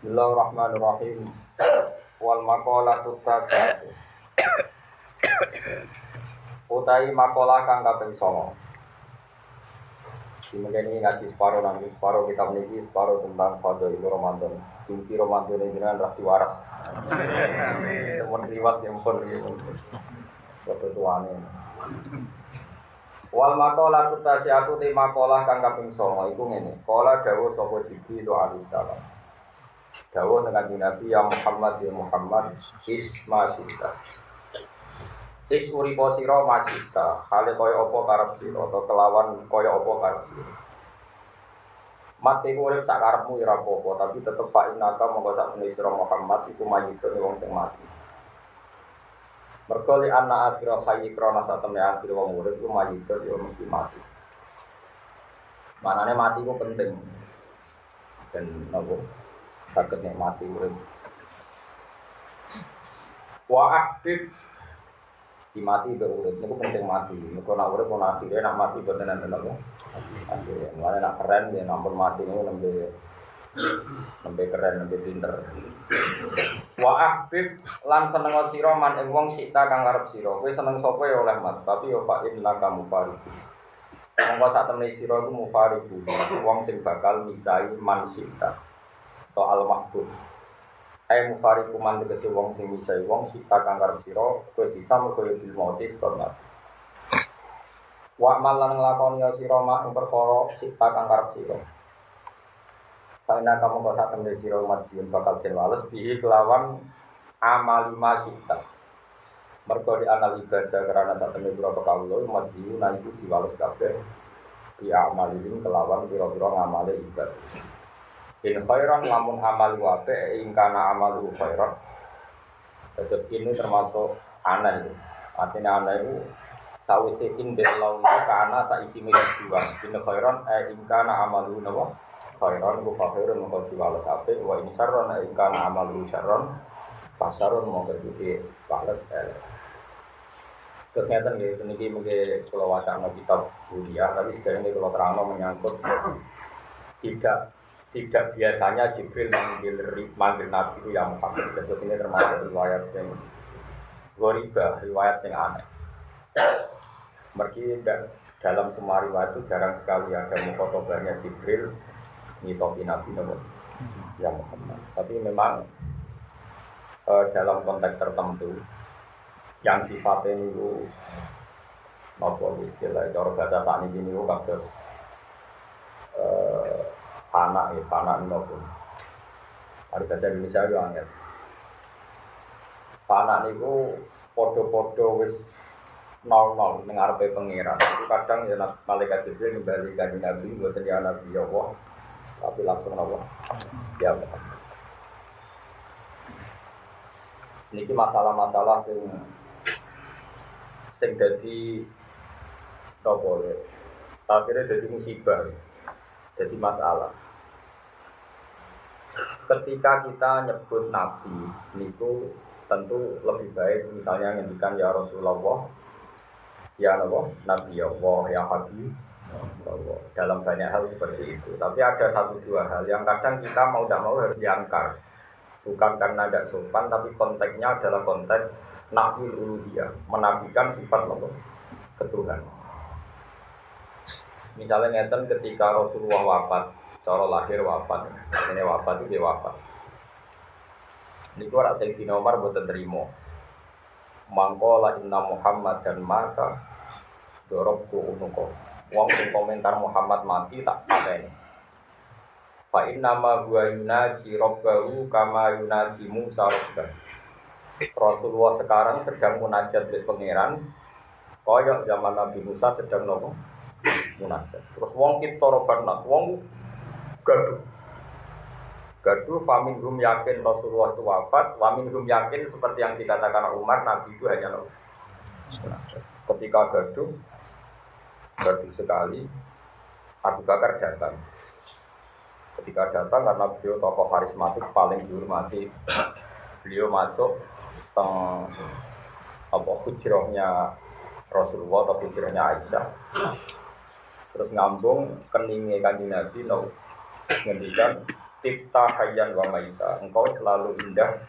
Bismillahirrahmanirrahim. Wal maqalatu tasatu. Utai makalah kang kaping 9. Dimengkene ngaji separo kitab niki separo tentang fadhil Ramadan. Inti Ramadan ini jenengan ra diwaras. Amin. Mun liwat yang pun iki. Foto tuane. Wal maqalatu tasatu te makalah kang kaping 9 iku ngene. Kala dawuh sapa Jibril alaihi salam. Dawuh dengan Nabi ya Muhammad isma sita. Is uripo sira masita, hale kaya apa karep sira atau kelawan kaya apa karep sira. Mati urip sak karepmu ora apa-apa, tapi tetep fa innaka monggo sak menawa sira Muhammad iku mayitun wong sing mati. Mergo li anna akhirul hayy krana satemene akhir wong urip iku mayitun ya mesti mati. Manane mati ku penting. Dan napa saged nikmati urip. Wa ahbib dimati be urip niku penting mati. Niku nak urip ana akhire nak mati boten enten apa. Akhire mulane nak keren ya nampun mati niku nembe keren nembe pinter. Wa ahbib lan seneng sira man ing wong sita kang arep sira. Kowe seneng sapa ya oleh mat, tapi ya fa inna ka mufariqu. Monggo sak temene sira iku mufariqu. Wong sing bakal misai man sita. To al mahbub. Ai mufariqu man tegese wong sing misai wong sita kang arep sira, kowe bisa mergo bil mautis banget. Wa malan nglakoni sira mak ing perkara sita kang arep sira. Karena kamu kok sak temene sira umat sing bakal den wales bihi kelawan amal masita. Mergo di anal ibadah karena sak temene pira kawula umat sing nang iku diwales kabeh di amalin kelawan pira-pira ngamale ibadah. In khairan lamun amal wa apik ingkana amalu khairan. Terus ini termasuk aneh. Artinya aneh itu sawise indek law itu karena saisi milik dua. In khairan ingkana amalu nawa khairan ku fakhirun mongko diwales apik wa in syarran ingkana amalu syarran fasarun mongko iki bales. Terus ngeten nggih niki mungkin kula wacana kitab kuliah tapi sekarang ini kalau terangno menyangkut tidak biasanya Jibril manggil Nabi itu yang Muhammad. Terus ini termasuk riwayat yang gharibah, riwayat yang aneh. Mergi dalam semua riwayat itu jarang sekali ada mukhotobahnya Jibril ngitopi Nabi yang Muhammad. Tapi memang dalam konteks tertentu yang sifatnya itu apa istilah cara bahasa sakniki niku kados fana nopo. Hari bahasa Indonesia yo angel. Fana niku padha-padha wis 00 ning ngarepe pangeran. Itu kadang ya malaikat Jibril nimbali kanjeng Nabi mboten ya Nabi Allah. Tapi langsung nopo. Ya. Niki masalah-masalah sing dadi nopo ya. Akhirnya dadi musibah. Jadi masalah. Ketika kita nyebut Nabi, niku tentu lebih baik misalnya ngendikan ya Rasulullah, ya Nabi Allah, ya Habib Allah. Dalam banyak hal seperti itu. Tapi ada satu dua hal yang kadang kita mau tidak mau harus diangkar. Bukan karena tidak sopan, tapi konteksnya adalah konteks nafil uluhiyah, menafikan sifat ketuhanan. Misalnya ngeten ketika Rasulullah wafat, cara lahir wafat, ini wafat itu dia wafat. Ini orang Sayyidina Umar boten terima. Mangkola inna Muhammad dan maka dorobku unuko. Wong sing komentar Muhammad mati tak pateni. Fa inna ma huwa yunaji rabbahu kama yunaji Musa rabbah. Rasulullah sekarang sedang munajat dengan pangeran, kaya zaman Nabi Musa sedang munajat. Terus wong kita robanas, wong gaduh faminhum yakin Rasulullah itu wafat, waminhum yakin seperti yang dikatakan Umar, Nabi itu hanya munajat. Ketika gaduh sekali, Abu Bakar datang. Ketika datang karena beliau tokoh karismatik paling dihormati, beliau masuk hujrahnya Rasulullah atau hujrahnya Aisyah. Terus ngambung keningnya kanjeng Nabi ngendikan Tipta hayyan wa maita. Engkau selalu indah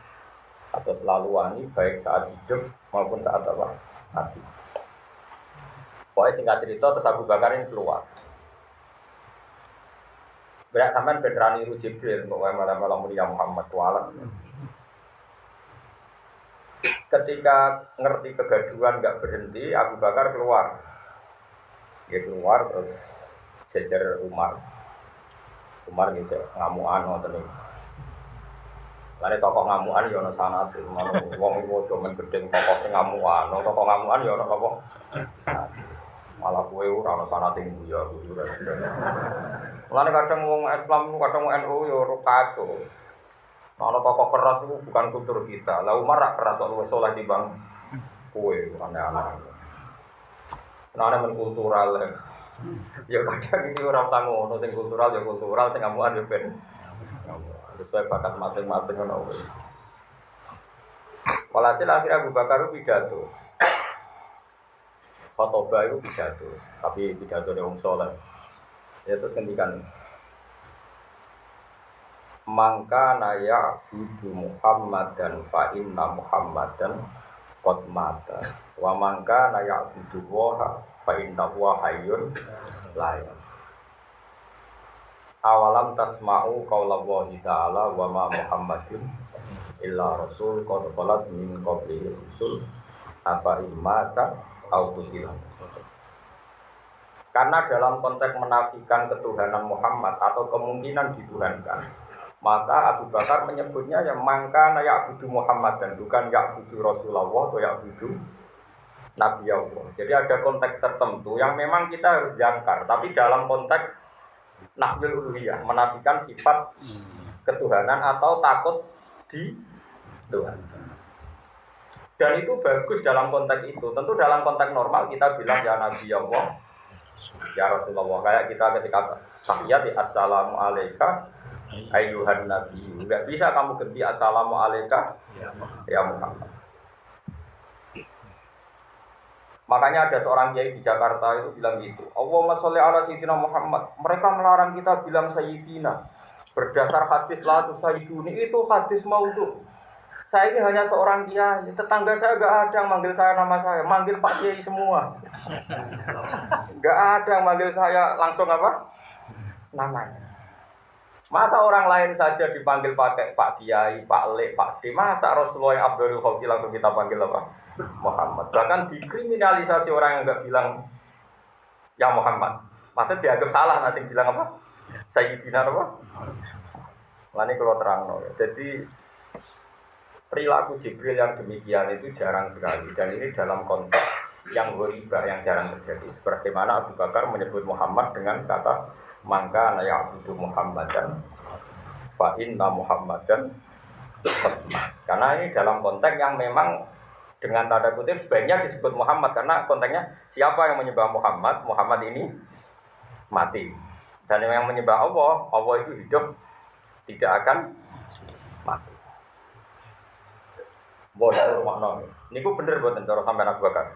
atau selalu wangi baik saat hidup maupun saat apa? Mati. Pokoknya singkat cerita terus Abu Bakar ini keluar. Berak sampean beneran niru Jibril untuk malam-malam mulia Muhammad walah. Ketika ngerti kegaduhan enggak berhenti, Abu Bakar keluar. Dia keluar terus jejer Umar. Umar gitu ngamuan ngoten niku. Lane tokoh ngamuan ya ana sanad, wong iku aja men gedeng tokoh sing ngamuan, tokoh ngamuan ya ana apa? Malah kowe ora ana sanad ing guyu ora jelas. Lane kadang wong Islam kadang wong NU ya ora kacau. Ana tokoh keras itu bukan kultur kita. Lah Umar rak keras kok luwih saleh timbang kowe aneh-aneh. Nane men kultural. Ya kadang ini orang usah ngono sing kultural ya kultural sing ngamuan ya ben. Sesuai bakat masing-masing ngono. Walhasil akhirnya Abu Bakar pidato. Khotbah itu pidato, tapi pidato de wong saleh. Ya terus ngendikan mangka naya ibu Muhammadan fa inna Muhammadan qad mata wa mangka naya ibu wa fa inna wa hayyun la yamut. Awalam tasma'u qaulallahi ta'ala wa ma Muhammadin illa rasul qad khalas min qablihi rusul afa imata au qutila. Karena dalam konteks menafikan ketuhanan Muhammad atau kemungkinan dituhankan, maka Abu Bakar menyebutnya yang mangka ya'budu Muhammad dan bukan ya'budu Rasulullah atau ya'budu Nabi Allah. Jadi ada konteks tertentu yang memang kita harus jangkar, tapi dalam konteks nafil uluhiyah, menafikan sifat ketuhanan atau takut di Tuhan. Dan itu bagus dalam konteks itu. Tentu dalam konteks normal kita bilang ya Nabi Allah, ya Rasulullah. Kayak kita ketika tahiyat assalamu alayka ayyuhan nabi. Enggak bisa kamu ganti assalamu alayka ya Muhammad. Makanya ada seorang kiai di Jakarta itu bilang gitu, Allahumma sholli ala sayyidina Muhammad. Mereka melarang kita bilang sayyidina berdasar hadis la tusayyiduni, itu hadis maudhu. Saya ini hanya seorang kiai, tetangga saya enggak ada yang manggil saya nama saya, manggil Pak Kiai semua. Enggak ada yang manggil saya langsung apa? Namanya. Masa orang lain saja dipanggil pakai Pak Kiai, Pak Lek, Pak D, masa Rasulullah yang Abdul Khalqi langsung kita panggil apa? Muhammad. Bahkan dikriminalisasi orang yang enggak bilang ya Muhammad. Maksudnya dianggap salah nasi bilang apa? Sayyidina apa? Lani kalau terang no. Jadi perilaku Jibril yang demikian itu jarang sekali dan ini dalam konteks yang ghoribah yang jarang terjadi. Sebagaimana Abu Bakar menyebut Muhammad dengan kata mangka na'budu Muhammadan fa inna Muhammadan. Karena ini dalam konteks yang memang dengan tanda kutip sebaiknya disebut Muhammad karena konteksnya siapa yang menyembah Muhammad, Muhammad ini mati. Dan yang menyembah Allah, Allah itu hidup tidak akan mati. Bodoh makna. Ini ku bener buatan cara sampai Abu Bakar.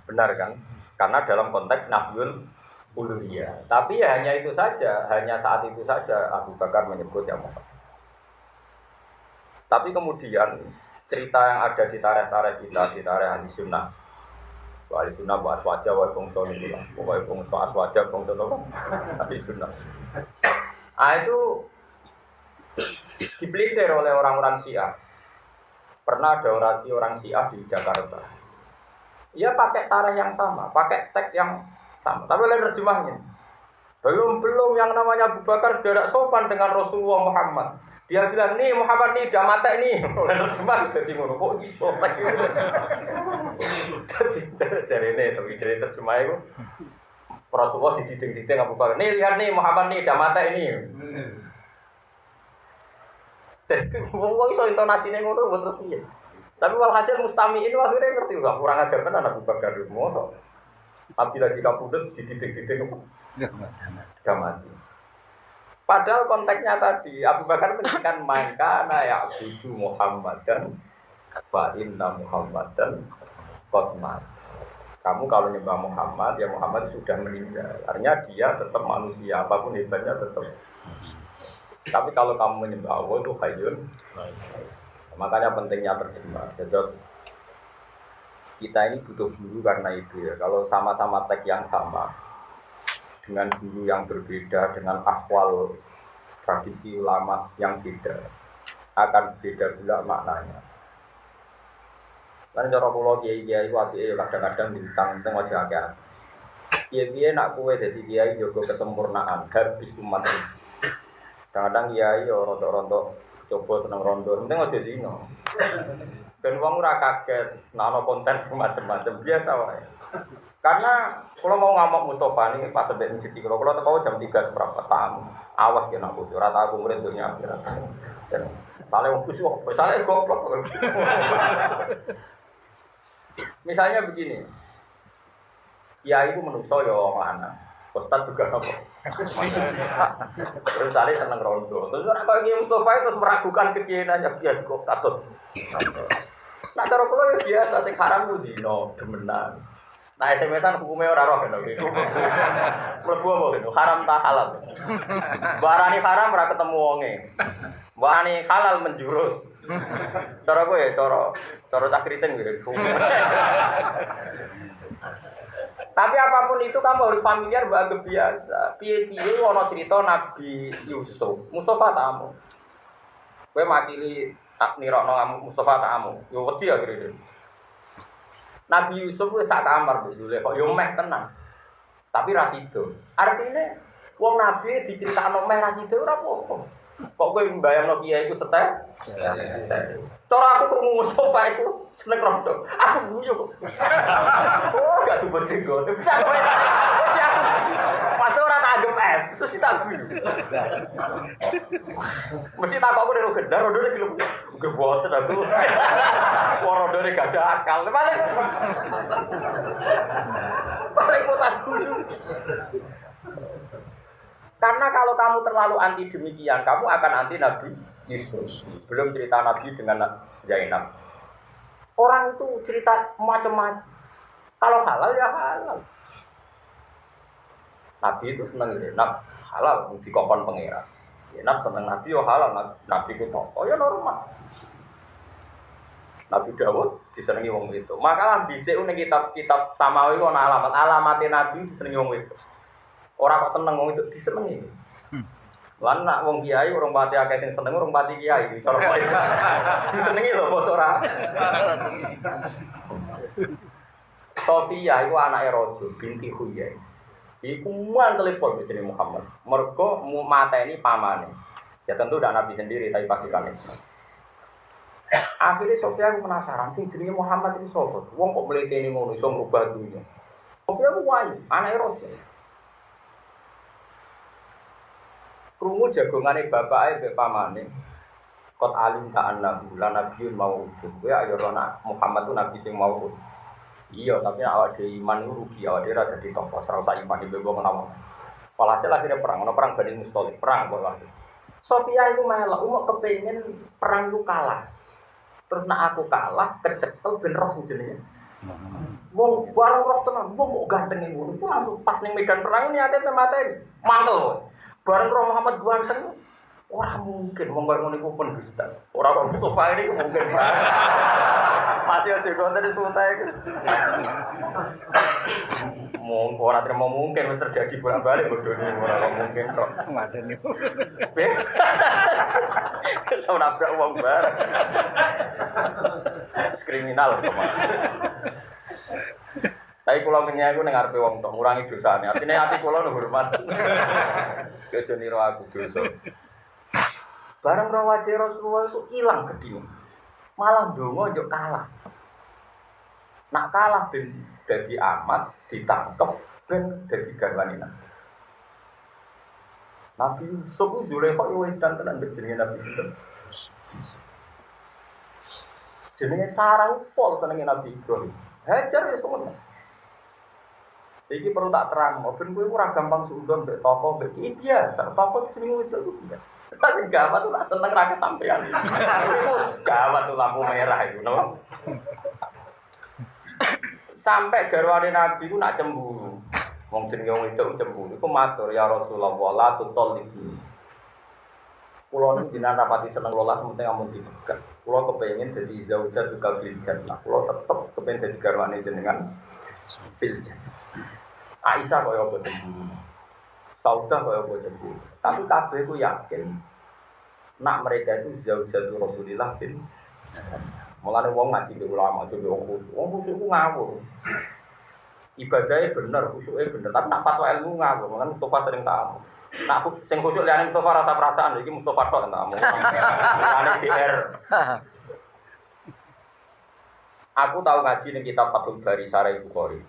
Benar kan? Karena dalam konteks nafyul uluhiyah. Tapi ya hanya itu saja, hanya saat itu saja Abu Bakar menyebut yang Muhammad. Tapi kemudian cerita yang ada di tarikh-tarikh kita, di tarikh ahli sunnah. Ahli sunnah bahas wajah, bahas bongso itu lah. Pokoknya bongso wajah, bongso itu ahli sunnah. Itu dipelintir oleh orang-orang Syiah. Pernah ada orasi orang Syiah di Jakarta. Ia pakai tarikh yang sama, pakai teks yang sama. Tapi oleh terjemahnya. Belum yang namanya Abu Bakar sudah tidak sopan dengan Rasulullah Muhammad. Dia bilang, nih Muhammad nih, udah mati nih. Oleh terjemah jadi ngono, kok iso lagi. Jadi ini, tapi jadi terjemah itu Rasulullah dididing-diding Abu Bakar. Nih lihat nih Muhammad nih, udah mati ini. Wong iso intonasine ngono buat terus piye. Tapi walhasil mustamiin akhirnya ngerti enggak kurang ajar tenan Abu Bakar mosok. Abi lagi kapundhut dididing-diding apa? Udah mati. Padahal konteksnya tadi Abu Bakar menjelaskan mangkana ya'budu Muhammadan fa inna Muhammadan qad mat. Kamu kalau nyembah Muhammad, ya Muhammad sudah meninggal. Artinya dia tetap manusia, apapun hebatnya tetap Tapi kalau kamu menyembah Allah itu hayyun. Makanya pentingnya terjemah. Jadi kita ini butuh guru karena itu ya. Kalau sama-sama teks yang sama dengan guru yang berbeda, dengan akwal tradisi ulama yang beda, akan beda pula maknanya. Kan cara kula kiai-kiai ku apike kadang-kadang ditang-tang aja akeh. Kiai-kiai nak kowe dadi kiai jaga kesempurnaan habis umat. Kadang kiai yo rontok-rontok coba seneng rondo, penting aja zina. Ben wong ora kaget, nek ana konten macam-macam biasa wae. Karena kalau mau ngamuk Mustafa ini pas sampai masjid kalau tahu jam 3 seberapa tamu, awas kena aku, ora tak aku murid dunia akhirat. Dan salah wong kusuk, salah goblok. Misalnya begini, kiai itu menungso ya wong lanang. Ustaz juga apa? Terus saling seneng rondo. Terus apa Kiai Mustafa itu meragukan kekiaiannya biar kok katut. Nah cara kula ya biasa sing haram ku zina, demenan. Nah SMS-an hukumnya ora roh ngono iki. Mlebu apa ngono? Haram ta halal. Barani haram ora ketemu wonge. Barani halal menjurus. Cara kowe cara tak kriting gitu. Tapi apapun itu kamu harus familiar bahwa biasa. Piye-piye ana cerita Nabi Yusuf, Mustafa tamu. Kowe makili tak nirokno Mustafa tamu. Yo wedi akhire. Nabi Yusuf wis sak kamar mbek Zulaikha, yo meh tenang. Tapi ra sido. Artine wong nabi diceritakno meh ra sido ora apa-apa. Kok kowe mbayangno kiai iku setel? Cara aku krungu Mustafa iku seneng rondo. Aku guyu kok. Oh, gak sebut jenggot. Bisa kowe. Masa ora tak anggap terus tak guyu. Mesti tak kok nek gendar rondone gelem. Gue boten aku. Rondone gak ada akal. Paling kok tak guyu. Karena kalau kamu terlalu anti demikian, kamu akan anti Nabi Yusuf. Belum cerita Nabi dengan Zainab. Orang itu cerita macam-macam. Kalau halal ya halal. Nabi itu senang Zainab halal dikokon pangeran. Zainab senang Nabi yo halal, Nabi ku toko ya normal. Nabi Dawud disenengi wong itu. Makalah dhisik ning kitab-kitab samawi ana alamat-alamate Nabi disenengi wong itu. Orang kok seneng wong itu disenengi. Lan nak wong kiai urung pati akeh sing seneng urung pati kiai. Cara kok disenengi lho bos ora. Sofia iku anake raja binti Huyai. Iku mantel pol jenenge Muhammad. Mergo mateni pamane. Ya tentu ndak nabi sendiri tapi pasti kan Islam. Akhirnya Sofia aku penasaran sing jenenge Muhammad iki sapa? Wong kok mleteni ngono iso ngrubah dunya. Sofia ku wayu, anake raja. Krungu jagongane bapake mbek pamane. Qad alim ta'annahu la nabiyyun mau'ud. Kowe ayo ana Muhammad ku nabi sing mau'ud. Iya, tapi awak dhewe iman iku rugi, awak dhewe ora dadi tokoh, ora usah iman iki mbok menawa. Walhasil akhirnya perang, ono perang Bani Musthalib, perang kok walhasil. Sofia iku melok, umuk kepengin perang iku kalah. Terus nak aku kalah, kecekel ben roh sing jenenge. Wong bareng roh tenan, wong kok ganteng ngono. Iku langsung pas ning medan perang niate mateni. Mantel. Bareng Roh Muhammad ganteng, orang mungkin wong kaya ngono iku pendusta. Ora kok Mustafa ini mungkin banget. Masih aja konten suntai guys. Mung ora terima mungkin wis terjadi bolak-balik bodone ora mungkin kok. Madene. Kita nabrak wong bareng. Kriminal kok. Tapi kula ngenyek iku ning ngarepe wong tok ngurangi dosane. Artine ati kula lho hormat. Yo aja niru aku dosa. Bareng rawaje Rasulullah itu ilang gedine. Malah ndonga yo kalah. Nak kalah ben dadi amat ditangkep ben dadi garwane Nabi. Nabi Yusuf Zulaikha yo edan tenan jenenge Nabi Yusuf. Jenenge Sarah pol senenge Nabi Ibrahim. Hajar ya semono. Iki perlu tak terang, ben kowe ora gampang suudon mbek toko mbek iki biasa. Toko sing itu biasa. Sing gawat tuh tak seneng ra kesampean. Wis gawat tuh lampu merah iku, no. Sampai garwane Nabi ku nak cemburu. Wong jenenge wong itu cemburu iku matur ya Rasulullah la tutol iki. Kulo niku jenengan rapati seneng lola sementing amun dipegat. Kulo kepengin dadi zaujah juga fil jannah. Kulo tetep kepengin dadi garwane jenengan fil jannah. Aisyah kaya apa cemburu. Saudah kaya apa cemburu. Tapi kabeh ku yakin nak mereka itu zaujah Rasulillah fil jannah. Mulane wong ngaji ke ulama aja wong khusyuk. Wong khusyuk ku ngawur. Ibadahnya bener, khusyuknya bener. Tapi nak fatwa ilmu ngawur. Makanya Mustafa sering tamu. Nah, aku sing khusyuk liyane Mustafa rasa perasaan iki Mustafa tok tak omong. Ane DR. Aku tahu ngaji ning kitab Fathul Bari Sarah Bukhari.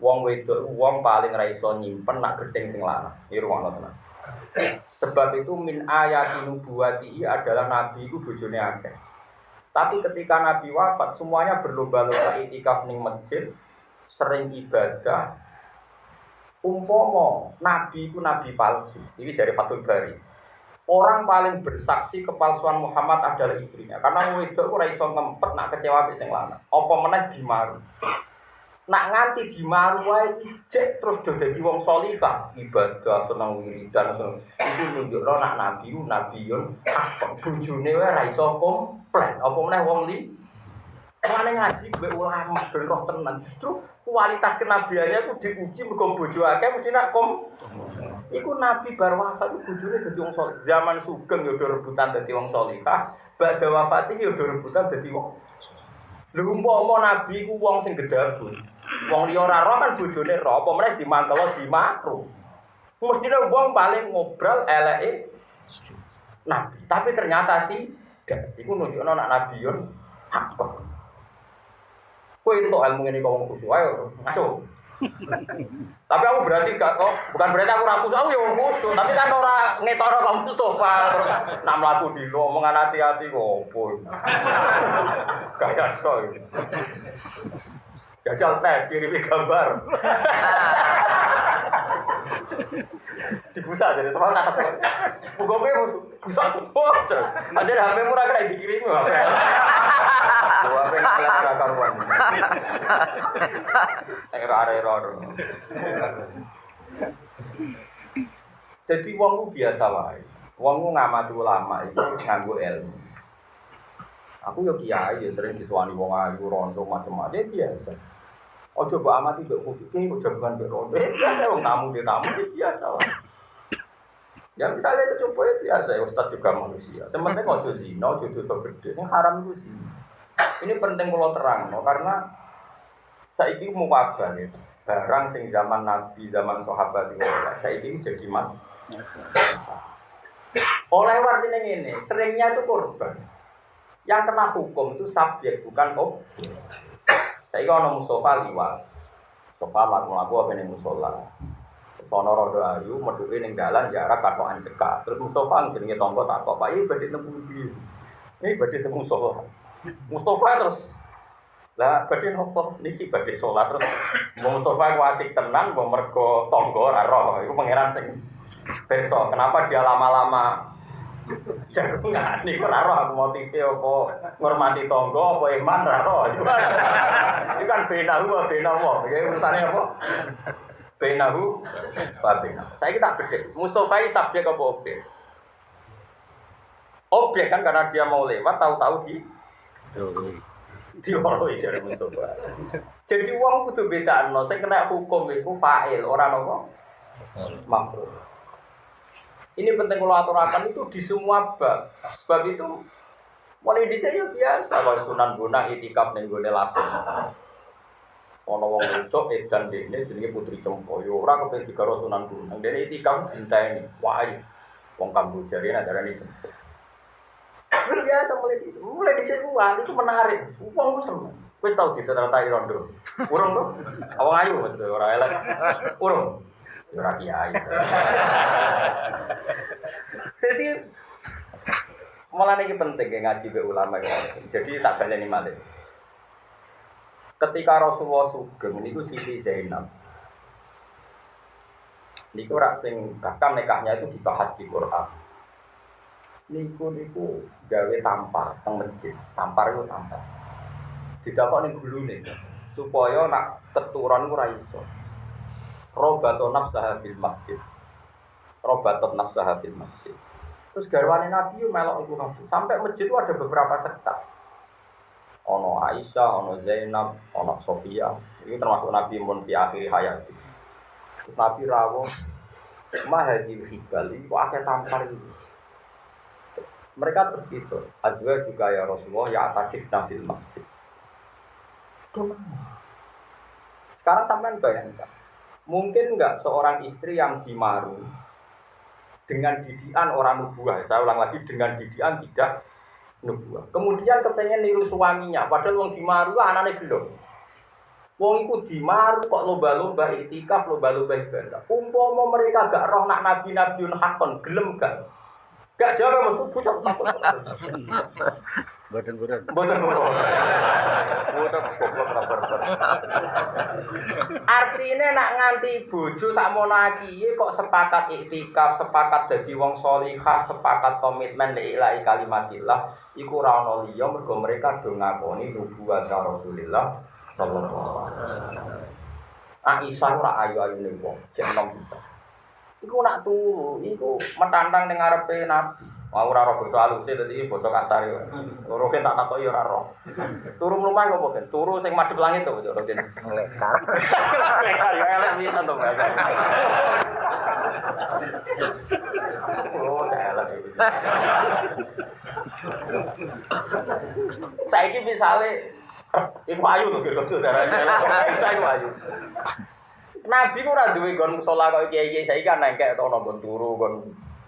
Wong wedok wong paling ra iso nyimpen nak gething sing lanang. Iki rumono tenan. Sebab itu min ayatin nubuwati adalah nabi iku bojone akeh. Tapi ketika nabi wafat semuanya berlomba-lomba itikaf ning masjid, sering ibadah. Umpomo nabi itu nabi palsu. Ini dari Fathul Bari. Orang paling bersaksi kepalsuan Muhammad adalah istrinya. Karena wedok ora iso ngempet nak kecewa mbek sing lanang. Apa meneh dimaru. Nak nganti dimaru wae ijek terus do dadi wong salihah, ibadah seneng wiridan seneng. Iku nunjukno nak nabi nabiyun hak bojone wae ora iso komplain. Apa meneh wong li Mulane ngaji mbek ulama ben roh tenan. Justru kualitas kenabiannya itu diuji mergo bojo akeh mesti nak iku nabi bar wafat iku bojone dadi wong saleh. Zaman sugeng yo do rebutan dadi wong salihah, badhe wafat iki yo do rebutan dadi wong. Lha umpama nabi iku wong sing gedabus. Wong liya ora roh kan bojone roh, apa meneh dimantelo dimakruh. Mestine wong paling ngobrol eleke nabi, tapi ternyata tidak. Iku nunjukno nak nabiyun hak. Kowe entuk ilmu ngene kok wong khusyuk ayo ngaco. Tapi aku berarti gak kok, bukan berarti aku ra khusyuk, aku ya wong khusyuk, tapi kan ora ngetokno Pak Mustofa terus nak mlaku dilo omongan hati-hati kok opo. Kayak so. Jajal tes kirimi gambar. Dibusa jadi teman kata bugope busa tuh. Aja HP murah kena dikirimi HP. HP nggak karuan. Error. Jadi wong ku biasa wae. Wong ku ngamati ulama itu nganggo ilmu. Aku yo kiai ya sering disuwani wong ayu rondo macam-macam biasa. Ojo mbok amati mbok kufike ojo bukan mbok rondo. Biasa wong tamu biasa wae. Ya misalnya itu coba biasa, Ustaz juga manusia. Sementing ojo zina, ojo dosa gede, sing haram itu zina. Ini penting kalau terang, no? Karena saiki mau kabar ya. Barang sing zaman Nabi, zaman sahabat itu, saiki jadi mas. Oleh artinya ini, seringnya itu korban. Yang kena hukum itu subjek, bukan objek. Saiki ono Mustafa liwat. Mustafa laku apa ning musola. Sono rodo ayu meduke ning dalan jarak katokan cekak. Terus Mustafa jenenge tangga takok, "Pak, iki badhe temu ndi?" Ini badhe temu sholat. Mustafa terus lah badhe nopo? Niki badhe sholat terus Mustafa ku asik tenan mbok mergo tangga ora roh. Iku pangeran sing besok. Kenapa dia lama-lama jagungan niku ora roh aku motive apa ngormati tangga apa iman ora roh. Iku kan benahu benawa. Iki urusane apa? Benahu babena. Saya kita bedek. Mustafa ini subjek apa objek? Objek kan karena dia mau lewat tahu-tahu dioroi dari Mustafa. Jadi wong kudu bedakno sing kena hukum iku fa'il ora napa? Maf'ul. Ini penting kalau aturakan itu di semua bab. Sebab itu mulai dhisik yo biasa kalau Sunan Bonang itikaf ning gone lasem. Ono wong wedok edan dene jenenge Putri Cempoyo ora kepen digaro Sunan Gunung. Dene itikaf dinteni. Wae wong Kamboja rene darane Cempoyo. Biasa mulai dhisik wali itu menarik. Wong ku seneng. Wis tau ditertai rondo. Urung to? Awang ayu maksudnya ora elek. Urung. Ora kiai. Jadi malah ini penting ngaji be ulama. Jadi tak baleni malih. Ketika Rasulullah sugeng niku Siti Zainab. Niku rak sing kakak nikahnya itu dibahas di Quran. Niku gawe tampar teng masjid. Tampar itu tampar. Didapok ning gulune supaya nak keturunan ora iso. Robatun nafsaha fil masjid. Robatun nafsaha fil masjid. Terus garwane Nabi yo melok iku kabeh. Sampai masjid itu ada beberapa sekte. Ono Aisyah, ono Zainab, ono Sofia. Ini termasuk Nabi mun fi akhir hayat. Terus Nabi rawuh mahadil hibal itu akeh tampar itu. Mereka terus gitu. Azwa juga ya Rasulullah ya atakif nafil masjid. Sekarang sampean bayangkan, mungkin enggak seorang istri yang dimaru dengan didikan orang nubuah. Saya ulang lagi, dengan didikan tidak nubuah. Kemudian kepengen niru suaminya, padahal wong dimaru anane gelem. Wong iku dimaru kok lomba-lomba iktikaf, lomba-lomba ibadah. Umpama mereka gak roh nak nabi-nabiun hakon, gelem gak? Gak jawab Mas, bocah takut. Mboten. Mboten. Mboten goblok ra bersen. Artine nak nganti bojo sakmono akiye kok sepakat iktikaf, sepakat dadi wong shalihah, sepakat komitmen lillahi kalimatillah, iku ora ana liya mergo mereka do ngakoni nubuwat Rasulullah sallallahu alaihi wasallam. Aisyah ora ayu-ayune wong, jek enom bisa. Iku nak turu, iku metantang ning ngarepe Nabi. Mau ora roh basa aluse dadi basa kasar yo. Loro ken tak takoki ora roh. Turu mlumah kok ben? Turu sing madhep langit to, Cuk Rokin. Lekar. Lekar yo elek pisan to, Mbak. Oh, elek iki. Saiki misale iku ayu lho kira saudara. Iku ayu. Nabi ku ora duwe nggon musala kok kiai-kiai saiki kan nengkek to ono nggon turu nggon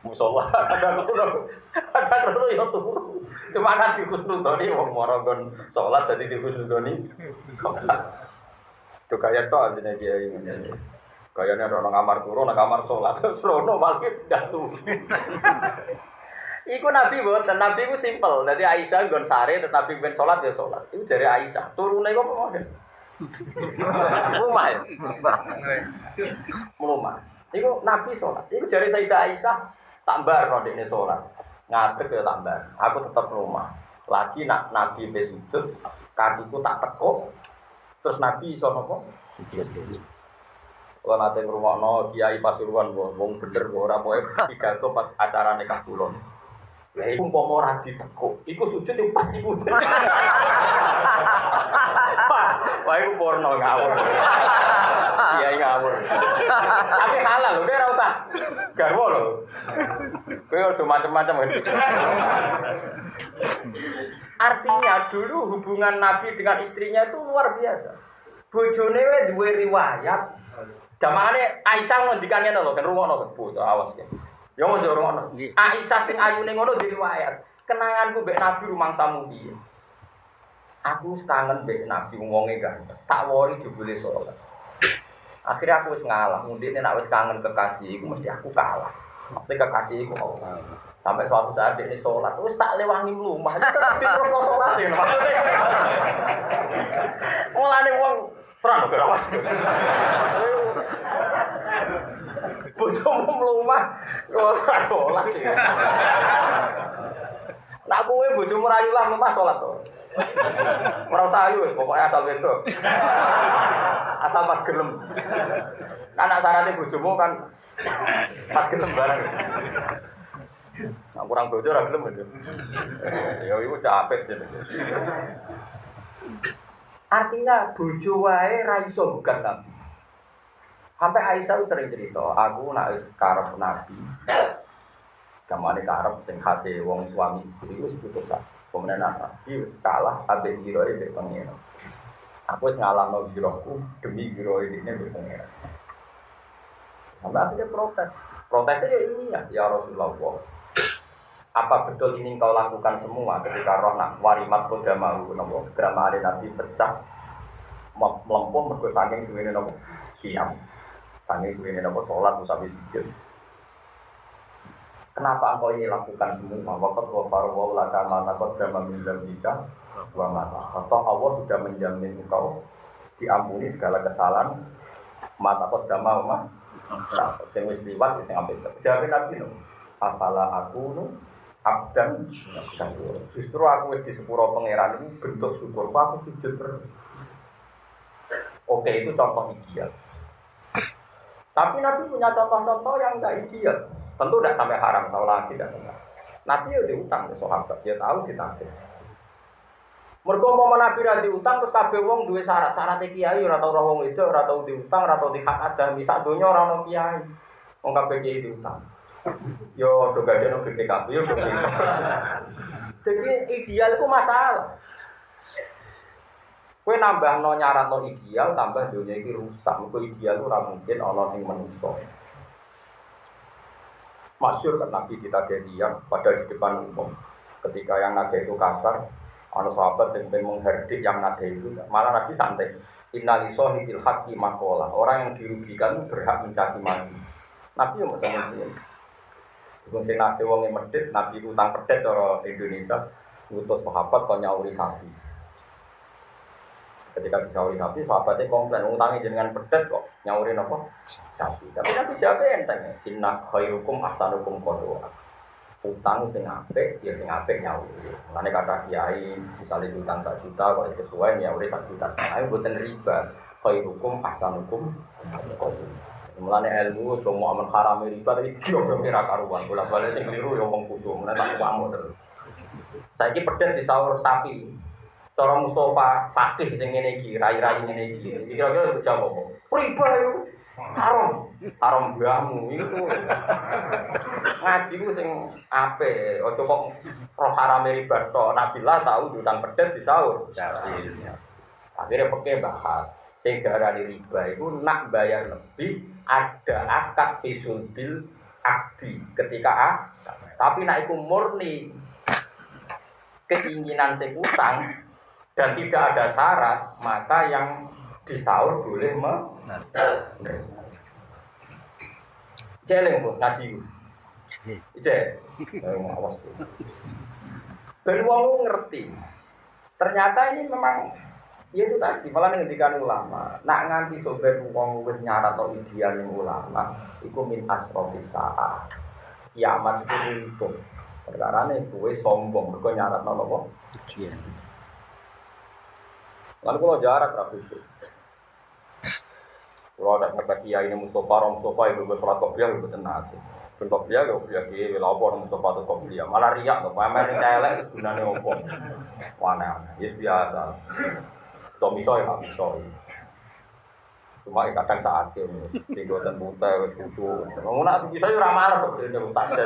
musala kadang-kadang yo turu. Cuma nanti kusnudoni wong mara nggon salat dadi dikusnudoni. Itu kaya tok jenenge kiai ngene. Kayane ono kamar turu, ono kamar salat, terus rono malah pindah tuh. Iku Nabi mboten, Nabi ku simpel. Dadi Aisyah nggon sare terus Nabi ben salat ya salat. Iku jare Aisyah. Turune kok apa? Rumah ya? Rumah. Iku Nabi sholat. Iku jari Sayyidah Aisyah tak bar ini sholat. Ngadeg ya tak bar. Aku tetap rumah. Lagi nak Nabi besujud, kakiku tak tekuk. Terus Nabi iso napa? Sujud. Kalau nanti ngrungokno Kiai Pasuruan wong bener ora pokoke pidato pas acarane Kabulon. Lah iku umpama ora ditekuk, iku sujud yo pas iku. Wah, iku porno ngawur. Kiai ngawur. Tapi halal lho, ora usah garwa lho. Kowe aja macam-macam. Artinya dulu hubungan Nabi dengan istrinya itu luar biasa. Bojone wae duwe riwayat. Damane Aisyah ngendikane lho, kan rungokno bocah awas ya. Ya mesti rungokno. Aisyah sing ayune ngono diriwayat. Kenanganku mbek Nabi rumangsamu piye? Aku kangen mbek Nabi wonge ganteng. Tak wori jebule salat. Akhirnya aku wis ngalah. Mundine nek wis kangen kekasih iku mesti aku kalah. Mesti kekasih iku Allah. Sampai suatu saat ini salat wis tak lewangi mlumah. Terus salat ya maksudnya. Mulane wong terang ora was. Bojomu mlumah ora salat sih. Nak kowe bojomu rayu lah mlumah salat to. Ora usah ayu wis pokoke asal wedok. Asal pas gelem. Anak syaratnya bojomu kan pas gelem barang. Nah, kurang bojo ora gelem lho. Ya iku capek jenenge. Artinya bojo wae ra iso bukan Nabi. Sampai Aisyah sering cerita, aku nak wis karep Nabi. Gamane karep sing khase wong suami istri wis putus asa. Pemenan Nabi wis kalah ambek giroe mbek pangeran. Aku wis ngalahno giroku demi giroe dene mbek pangeran. Sampai akhirnya protes. Protesnya ya ini ya Rasulullah. Apa betul ini kau lakukan semua ketika roh nak warimat kodamahu nopo gramane Nabi pecah melempung mergo saking suwene nopo diam. Saking suwene nopo salat utawi sujud. Kenapa engkau ini lakukan semua? Waqad ghafara wa laka ma taqaddama min dzambika wa ma ta'akhkhara. Allah sudah menjamin engkau diampuni segala kesalahan ma taqaddama wa ma sing wis liwat sing apik. Jawab Nabi no. Afala akunu abdan syakur. Justru aku wis di sepuro pangeran ini bentuk syukur. Aku sujud terus. Oke, itu contoh ideal. Tapi Nabi punya contoh-contoh yang enggak ideal. Tentu tidak sampai haram, saya lagi tidak sampai. Nabi ya diutang ke sahabat, dia tahu ditagih. Mergo umpama Nabi ra diutang terus kabeh wong duwe syarat-syarat kiai ora tau roh wong itu ora tau diutang, ora tau dihak adami sak donya ora ono kiai. Wong kabeh kiai diutang. Yo do gadeno BPKB yo. Jadi ideal itu masalah. Kowe nambahno nyaratno ideal tambah dunia iki rusak. Mergo ideal ora mungkin ana ning manusa. Masyhur kan Nabi ditagih tiyang pada di depan umum. Ketika yang nagih itu kasar, ana sahabat sing mengherdik yang nagih itu, malah Nabi santai. Innalillahi fil haqqi maqala. Orang yang dirugikan berhak mencaci maki. Nabi yo mesen sing wong sing nagih wong medhit, Nabi utang pedhet cara Indonesia, ngutus sahabat kok nyauri sapi. Ketika disauri sapi, sahabatnya komplain, utangnya jenengan pedhet kok nyauri napa? Sapi. Tapi Nabi jawab enteng, inna khairukum ahsanukum qadwa. Utang sing apik, ya sing apik nyauri. Mulane kata kiai, misalnya utang 1 juta kok wis kesuwen nyauri 1 juta. Ayo mboten riba. Khairukum ahsanukum qadwa. Mulane ilmu aja mau amen haram riba tapi kira-kira kira karuan. Bola-balik sing keliru ya wong kusuk, mulane tak pamuk terus. Saiki pedhet disaur sapi. Cara Mustafa fakih sing ngene iki, rai-rai ngene iki. Kira-kira jawab apa? Riba yo. Haram mbahmu iku. Ngaji ku sing apik, aja kok roh haram riba tok. Nabilah tahu diutang pedhet disaur. Akhirnya fakih bahas sing diarani riba iku nak bayar lebih ada akad fisul bil akdi ketika tapi nak iku murni keinginan sing utang dan tidak ada syarat, maka yang disaur boleh jeleng bu, ngaji awas bu. Dan wong ngerti, ternyata ini memang, ya itu tadi, malah ngendikan ulama, nak nganti sobat wong wis nyarat atau ideal yang ulama, iku min asrotis sa'a, kiamat itu runtuh. Perkara ini gue sombong, mereka nyarat apa? Ideal. Lalu kalau jarak rapisu, kalau ada kata kiai ini Mustafa itu gue sholat kopiah gue tenang. Bentuk dia gue kopiah kiai, lapor Mustafa itu kopiah, malah riak tuh, pamer celek itu gunanya opor, mana? Yes biasa, toh misoy nggak misoy, cuma kadang saat ini, tiga dan buta, susu, mengenai itu misoy ramah sebenarnya mustahil.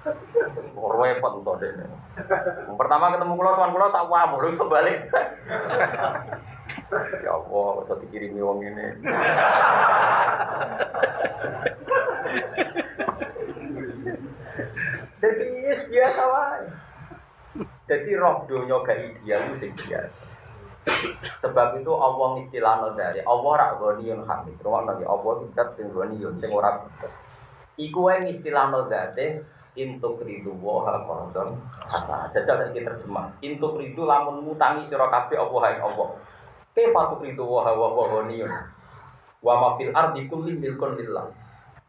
Repot untuk ini. Pertama ketemu kulo tak paham, lu kebalik. Ya Allah, bisa dikirimi wong ini. Jadi biasa wae. Jadi roh donya gak ideal itu sing biasa. Sebab itu Allah istilahno dari Allah ra ghaniyun hamid. Rumakno iki Allah tidak sing ghaniyun sing ora butuh. Iku wae istilahno date intuk ridu waha qardon hasanah. Jajal iki terjemah. Intuk ridu lamun ngutangi sira kabeh apa hae Allah. Kefatuk ridu waha wa ghaniyun. Wa ma fil ardi kulli milkun lillah.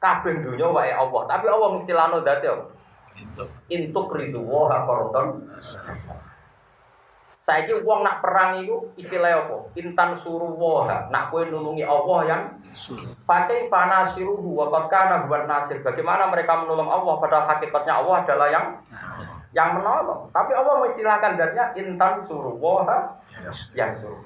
Kabeh donya wae Allah, tapi Allah istilahno date apa? Intuk ridu waha qardon hasanah. Saiki wong nak perang iku istilah apa? Intan suruh waha. Nak kowe nulungi Allah yang Fatih fana siruhu wa kana huwan nasir. Bagaimana mereka menolong Allah padahal hakikatnya Allah adalah yang menolong. Tapi Allah mengistilahkan datnya intan suruh waha yang suruh.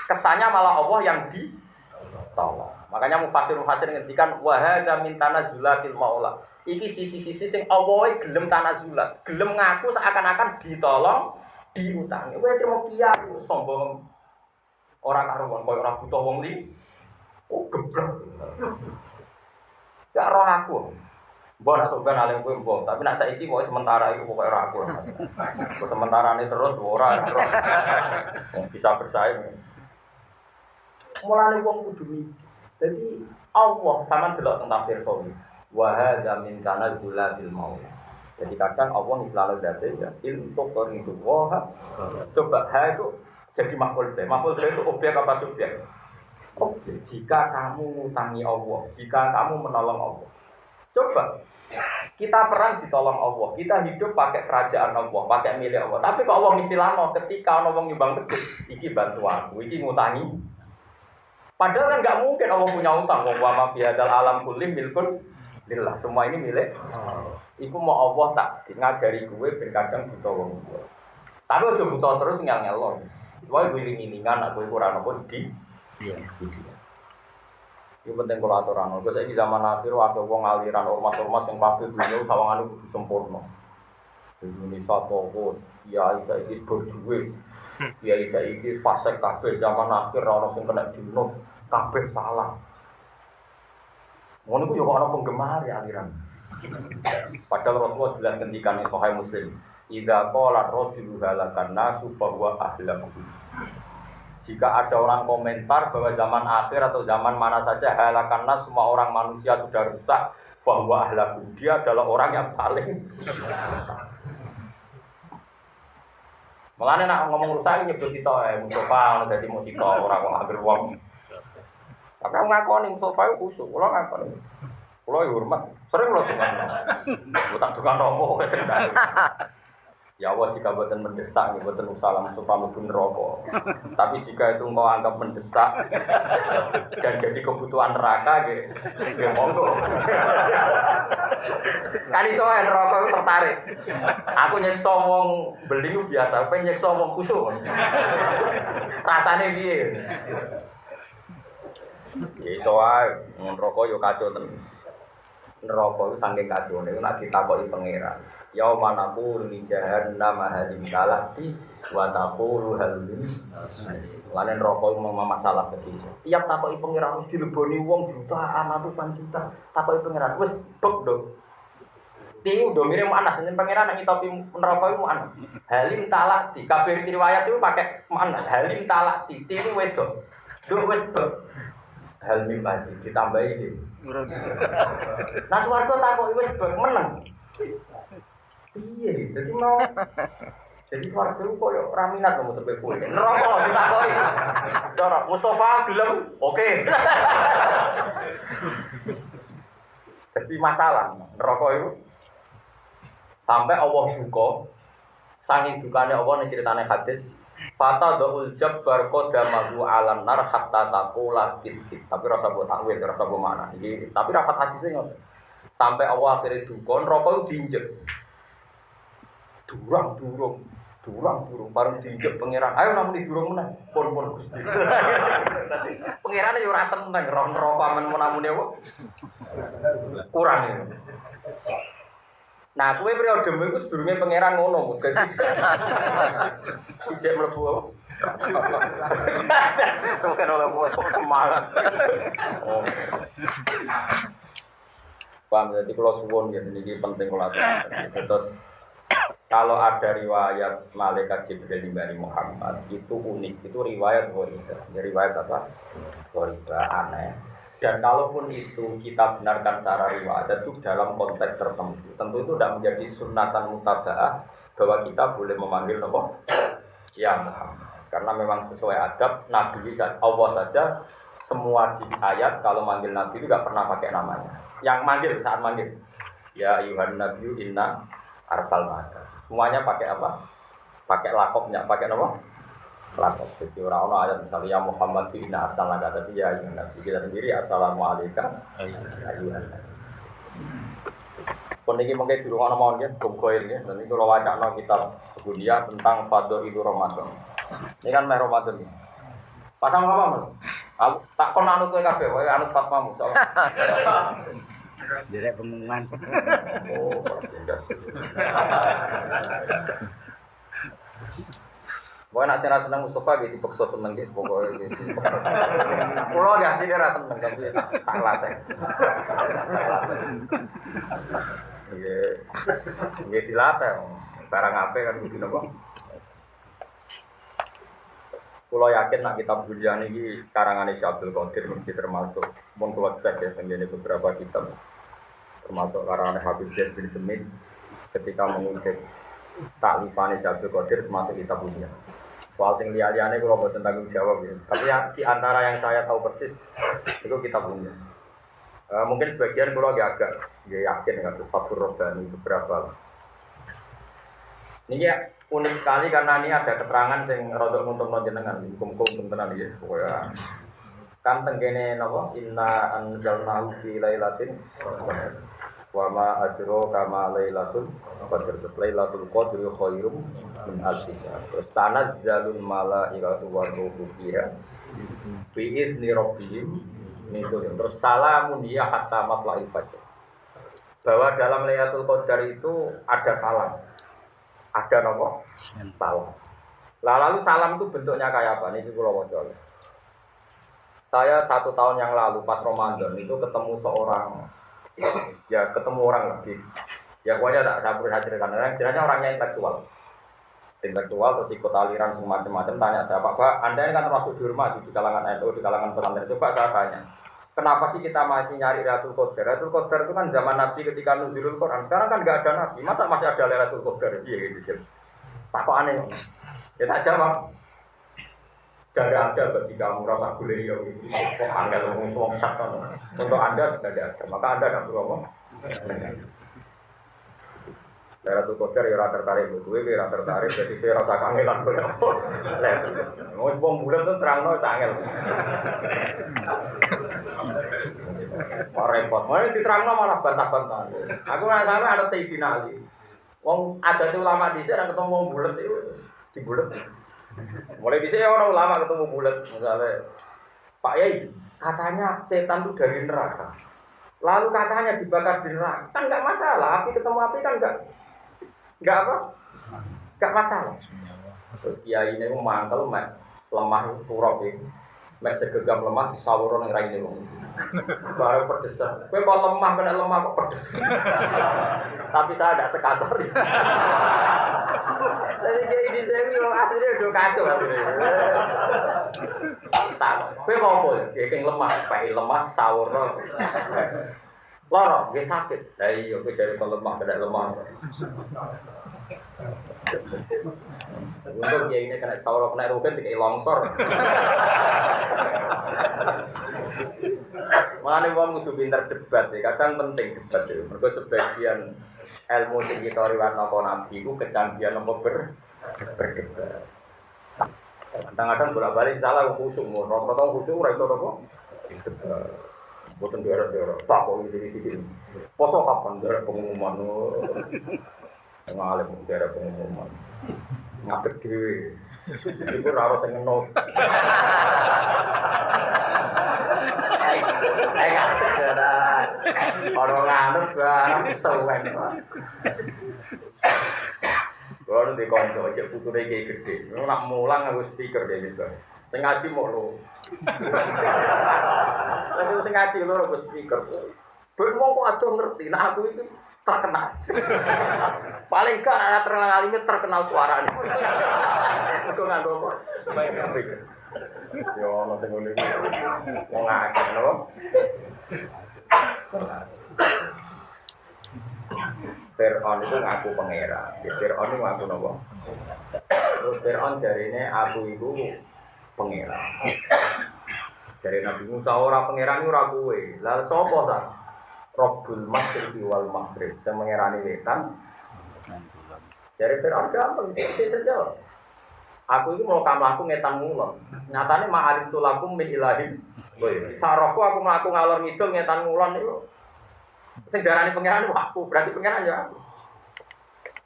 Kesannya malah Allah yang ditolong. Makanya mufasir ngendikan wa hadza min tanazulatil maula. Iki sisi-sisi sing Allah gelem tanazulat, gelem ngaku seakan-akan ditolong, diutangi. Kowe terima kiai sombong. Ora karuan koyo ora butuh wong li. Oh geblek. Ya roh aku. Mbok nak sampean alim kowe mbok, tapi nak saiki kok sementara iku pokoke ora aku. Kok sementarane terus ora terus. Bisa bersaing. Mulane wong kudu iki. Dadi Allah sama delok teng tafsir sawi. Wa hadza min tanazulatil maula. Jadi kadang Allah selalu date ya untuk itu wah. Coba ha itu jadi maf'ul bih. Maf'ul bih itu objek apa subjek? Oke, jika kamu ngutangi Allah, jika kamu menolong Allah. Coba, kita perang ditolong Allah, kita hidup pakai kerajaan Allah, pakai milik Allah. Tapi kok Allah istilahno ketika ana wong nyumbang masjid, iki bantu aku, iki ngutangi. Padahal kan enggak mungkin Allah punya utang, wa ma fi hadzal alam kulli milkun lillah. Semua ini milik Allah. Iku mau Allah tak ngajari gue ben kadang buta wong. Tapi aja buta terus ngel-ngelo. Soale gue iling-ilingan aku iku ora napa di. Iya. Itu penting kalau aturan. Kalau saya di zaman akhir ada wong aliran ormas-ormas yang kabeh dunia sawangan itu sempurna. Indonesia toko, ya isa iki berjuwis. Ya isa iki fase kabeh zaman akhir ana sing kena dibunuh, kabeh salah. Ngono ku yo ana penggemar ya aliran. Padahal Rasulullah jelas ngendikane Sahih Muslim, "Idza qala rajulu halakan nasu fa huwa ahlaku." Jika ada orang komentar bahwa zaman akhir atau zaman mana saja halakan nas semua orang manusia sudah rusak, fa huwa ahlaku. Dia adalah orang yang paling Mulane nak ngomong rusak nyebut Cito Mustafa ono dadi musiko ora kok ambil wong. Tapi aku ngakoni Mustafa iku kusuk, kula ngakoni. Kula hormat, sering kula tukang. Kula tak tukang rokok wis enggak. Ya Allah jika buatan mendesak, buatan usaha Mustafa mlebu neraka. Tapi jika itu engkau anggap mendesak dan jadi kebutuhan neraka, ya monggo. Sekali soal neraka itu tertarik. Aku nyekso wong beli itu biasa, pengen nyekso wong khusuk. Rasanya piye? Ya soal neraka yo kacau tenan. Neraka itu saking kacau nek nek ditakoki pangeran. Yauma naqulu li jahannam halim kalati wa taqulu halim lan neraka memang masalah begitu. Tiap takoki pangeran mesti dileboni wong jutaan ratusan juta. Takoki pangeran wis bek nduk. Tiu do mirip Anas yen pangeran nang ngitopi neraka iku Anas. Halim talati kabeh riwayat itu pakai mana? Halim talati tiu wedok. Nduk wis bek. Halim masih ditambahi iki. Nah swarga takoki wis bek meneng. Iya, jadi mau jadi swarga itu koyo raminat mau sampai full. Neraka ditakoki. Cara Mustafa gelem, oke. Jadi masalah neraka itu sampai Allah duka, sangi dukane Allah ning critane hadis, fata daul jabbar qadamahu alan nar hatta taqula kit. Tapi rasa mbok takwil, rasa mbok makna. Iki tapi rapat hadisnya ngono. Sampai Allah akhirnya duka, neraka itu diinjek. Durung bareng diinjek pangeran. Ayo namun durung meneh. Pun Gusti. Pangerane yo ora seneng ron neraka men namune apa? Kurang ya. Nah, kowe periodemu iku sedurunge pangeran ngono, Gus. Ijek mlebu apa? Bukan oleh semangat. Paham, jadi kalau suwun ya ini penting kalau terus kalau ada riwayat malaikat Jibril dari Muhammad itu unik, itu riwayat ghoribah. Riwayat apa? Ghoribah, aneh. Dan kalaupun itu kita benarkan secara riwayat itu dalam konteks tertentu, tentu itu tidak menjadi sunnatan mutaba'ah bahwa kita boleh memanggil apa? Ya Muhammad. Karena memang sesuai adab Nabi Allah saja semua di ayat kalau manggil Nabi itu tidak pernah pakai namanya. Yang manggil saat manggil ya ayuhan nabiyyu inna arsalnaka. Semuanya pakai apa? Pakai lakopnya, pakai apa? Lakop. Jadi orang-orang ayat misalnya ya Muhammad inna arsalnaka, tapi ya ayuhan nabi. Kita sendiri assalamualaikum ayuhan nabi. Pun ini mungkin durung ana mawon nggih, gumkoil nggih. Dan itu wacana kitab Budia tentang Fadhailu Ramadan. Ini kan meh Ramadan. Pasang apa, Mas? Aku tak kon anut kowe kabeh, kowe anut fatwamu. Direk pengumuman. Oh, persindas. Pokoknya nak saya senang Mustafa gitu, dipaksa seneng gitu, pokoknya gitu. Pulau gak sih dia rasa seneng tapi tak latih. Iya, dilatih. Barang apa kan begini kok. Pulau yakin nak kitab Budia ini karangan Syekh Abdul Qadir mesti termasuk. Mau keluar cek ya, tenggine beberapa kitab. Termasuk karangan Habib Zaid bin Semit ketika mengutip taklifane Syekh Abdul Qadir termasuk kitab Budia. Soal sing liya-liyane kula boten tanggung jawab ya. Tapi ya, di antara yang saya tahu persis itu kitab Budia. Mungkin sebagian kula agak yakin dengan Fathur Rabbani beberapa. Ini ya unik sekali karena ini ada keterangan sing rodok nguntungno jenengan hukum-hukum tenan iki pokoke. Kan tenggene napa inna anzalnahu fi lailatin. Wa ma ajro kama lailatul qadr. Lailatul qadri khairum min alfi syahr. Terus tanazzalul malaikatu war ruhu fiha bi idzni rabbihim min kulli. Terus salamun ya hatta matla'il fajr. Bahwa dalam Lailatul Qadar itu ada salam. Ada nopo? Salam. Lalu salam itu bentuknya kayak apa? Ini kula waca. Saya 1 tahun yang lalu pas Ramadan itu ketemu seorang, ya ketemu orang lagi. Ya pokoknya tak campur ceritakan orang, kiranya orangnya intelektual terus ikut aliran semacam-macam. Tanya saya, Pak, Anda ini kan termasuk dihormati di kalangan NU, di kalangan pesantren. Coba saya tanya, kenapa sih kita masih nyari Lailatul Qadar? Lailatul Qadar itu kan zaman Nabi ketika nuzulul Quran. Sekarang kan nggak ada Nabi, masa masih ada Lailatul Qadar? Iya gitu. Tak kok aneh. Ya tak jawab. Tidak ada bagi kamu rasa beliau itu. Kok Anda ngomong sakit? Untuk Anda sudah ada, maka Anda tidak perlu ngomong. Lailatul Qadar ya tertarik gue, ya tertarik. Jadi saya rasa kangenan boleh. Mau bom bulan tuh terang no sangel. Repot, mana diterang no malah bantah-bantah. Aku nggak sampai ada Sayyidina Ali. Wong ada tuh ulama di sini ketemu wong bulat itu di bulat. Mulai di sini orang ulama ketemu bulat, misalnya Pak Yai, katanya setan itu dari neraka. Lalu katanya dibakar di neraka, kan nggak masalah. Api ketemu api kan nggak apa, nggak masalah. Terus Kiai ini mantel, lemah turok ini, segegam lemah disawur orang lain ini. Baru pedesan. Kowe kok lemah kena lemah kok pedes. Tapi saya tidak sekasar. Jadi kayak ini saya memang aslinya udah kacau akhirnya. Tak, kowe kok apa ya? Kayak lemah, pakai lemah sawur. Loro, dia sakit. Lah iya kowe jare kok lemah kena lemah. Untuk dia ini kena sawur kena rugen dikai longsor. Makanya wong kudu pinter debat ya, kadang penting debat ya. Mergo sebagian ilmu sing kita riwayat napa nabi iku kecanggihan napa berdebat. Kadang-kadang bolak-balik salah khusuk, rata-rata khusuk ora iso napa. Boten daerah-daerah tak kok iki. Poso kapan daerah pengumuman. Ngalih daerah pengumuman. Ngadeg dhewe. Iku ora ora sing ngeno. Orang nganut barang sewen. Kalau di konco cek puture iki gede. Nak mulang aku speaker dhewe gitu. Sing ngaji mau lho. Lagi sing ngaji lho aku speaker. Ben wong kok adoh ngerti. Nah aku itu terkenal. Paling gak ada terkenal ini terkenal suaranya. Aku nganggo apa? Speaker. Yo ono sing ngene iki. Wong akeh lho. Fir'aun itu ngaku pangeran. Fir'aun itu ngaku napa? Terus Fir'aun jarine aku itu pangeran. Jare Nabi Musa ora pangeran ora kowe. Lah sapa ta? Rabbul Masyriqi wal Maghrib. Sing mengerani wetan. Jare Fir'aun gampang saja. Aku ini mau kamlaku ngetan ngulon. Nyatane ma'alim tulakum min ilahin. Sarokku aku mlaku ngalor ngidul ngetan ngulon itu. Sing darani pangeran aku, berarti pangeran ya aku.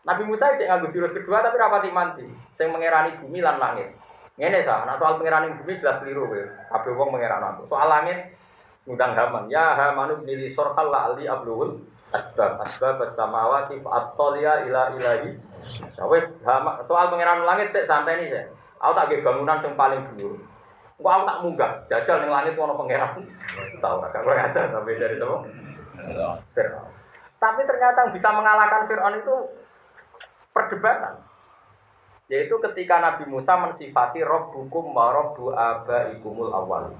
Nabi Musa cek nganggo jurus kedua tapi rapati mati. Sing mengerani bumi lan langit. Ngene sa, nek soal pangeran bumi jelas keliru kowe. Kabeh wong mengeran aku. Soal langit ngundang Haman. Ya Hamanu bin Sorhal la ali abluhul asbab as-samawati fa'atliya ila ilahi. Wes soal pangeran langit sik santai nih sik. Aku tak nggih bangunan sing paling dhuwur. Engko aku tak munggah, jajal ning langit ono pangeran. Tahu gak kowe ajar tapi dari itu. Fir'aun. Tapi ternyata yang bisa mengalahkan Fir'aun itu perdebatan. Yaitu ketika Nabi Musa mensifati Rabbukum wa Rabbu abaikumul awwal.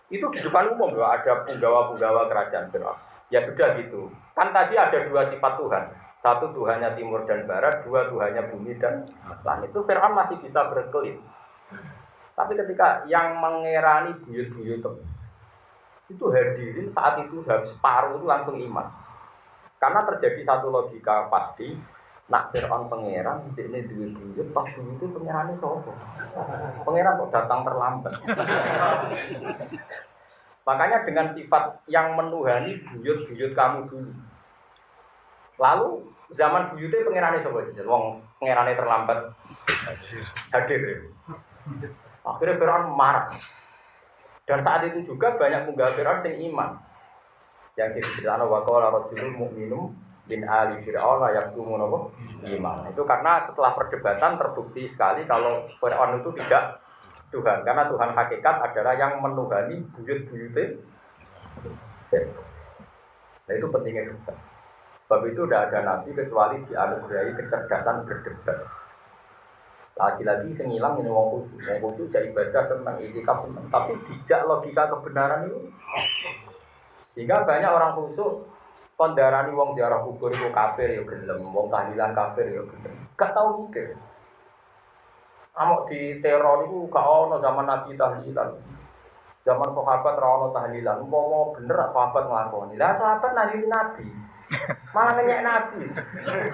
Itu di depan umum loh, ada penggawa-penggawa kerajaan Fir'aun. Ya sudah gitu. Kan tadi ada dua sifat Tuhan. Satu Tuhannya timur dan barat, dua Tuhannya bumi dan langit. Itu Fir'aun masih bisa berkelit. Tapi ketika yang mengerani buyut-buyut itu hadirin saat itu separuh itu langsung iman. Karena terjadi satu logika pasti, nak Fir'aun pangeran, ini buyut-buyut, pas buyut itu pangerannya siapa? Pangeran kok datang terlambat. Makanya dengan sifat yang menuhani buyut-buyut kamu dulu. Lalu zaman buyutnya pengirannya sapa jajan? Wong pengirannya terlambat hadir. Akhirnya Firaun marah. Dan saat itu juga banyak munggah Firaun sing iman. Yang diceritakan wa qala rajulun mu'minun bin ali Firaun yaktumun apa? Iman. Itu karena setelah perdebatan terbukti sekali kalau Firaun itu tidak Tuhan. Karena Tuhan hakikat adalah yang menuhani buyut-buyutnya. Nah itu pentingnya debat. Sebab itu tidak ada nabi kecuali dianugerahi kecerdasan berdebat. Lagi-lagi sing ilang ini wong khusyuk. Wong khusyuk jadi ibadah senang, itikaf senang. Tapi dijak logika kebenaran itu. Sehingga banyak orang khusyuk kondarani wong ziarah kubur itu kafir ya gelem, wong tahlilan kafir ya gelem. Gak tau mikir. Amok di teror itu gak ono zaman Nabi tahlilan. Zaman sahabat ra ono tahlilan. Umpama bener sahabat nglakoni. Lah sahabat nahlilin Nabi. Malah ngenyek Nabi.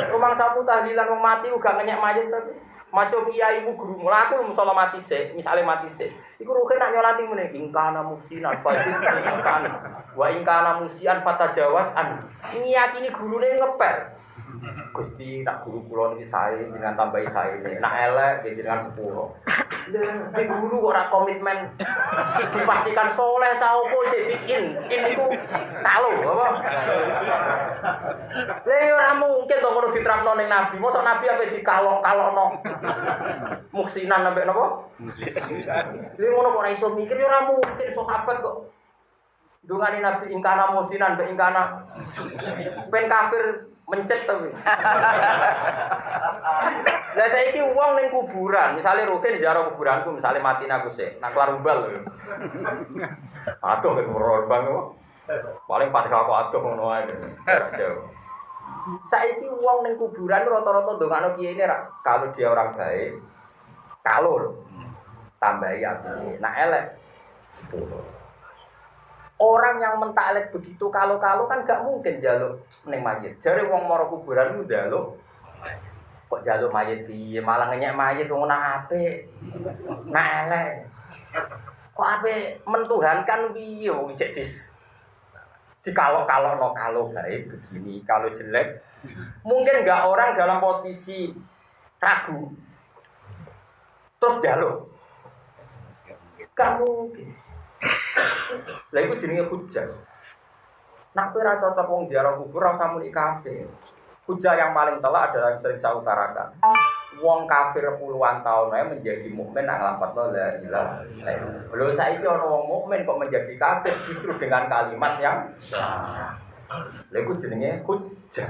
Rumang sapu tahlilan wong mati uga ngenyek mayit tapi masuk kiaimu guru mlaku musala mati sik, misale mati sik. Iku ruhe nak nyolati meneh ingkana muksinan fajin ingkana. Wa ingkana musian fatajawas an. Ngiyakini gurune ngepel. Gusti tak guru kula niki sae dengan tambahi saene. Nak elek nggih dengan 10. Di guru kok ora komitmen dipastikan soleh ta opo jadi in iku talo apa? Lah ya ora mungkin to ngono diterapno ning nabi. Mosok nabi ape dikalok-kalokno. Muksinan sampe napa? Lha ngono kok ora iso mikir ya ora mungkin sahabat kok. Dungane nabi ingkana musinan be ingkana ben kafir mencet tapi. Lah saiki wong ning kuburan, misale rutin ziarah kuburanku, misale mati aku sik, nak kelar umbal lho. Aduh ben bang kok. Paling Fatihah kok aduh ngono ae. Jauh. Saiki wong ning kuburan rata-rata ndongakno kiye ini kalau dia orang baik, kalau tambahi api, nak elek 10. Orang yang mentaklek begitu kalau-kalau kan gak mungkin jaluk ning mayit. Jare wong mara kuburan ku njaluk kok jaluk mayit piye malah ngenyek mayit wong apik. Nak elek. Kok apik mentuhankan piye wong cek dikalok-kalokno kalau baik begini, kalau jelek mungkin enggak orang dalam posisi ragu. Terus jaluk. Gak mungkin. Lah iku jenenge hujjah. Nek kowe ora cocok wong ziarah kubur ora usah muni kafir. Hujjah yang paling telak adalah yang sering saya utarakan. Wong kafir puluhan tahun ae menjadi mukmin nang lafadzna la ilaha illallah. Lho saiki ana wong mukmin kok menjadi kafir justru dengan kalimat yang salah. Lah iku jenenge hujjah.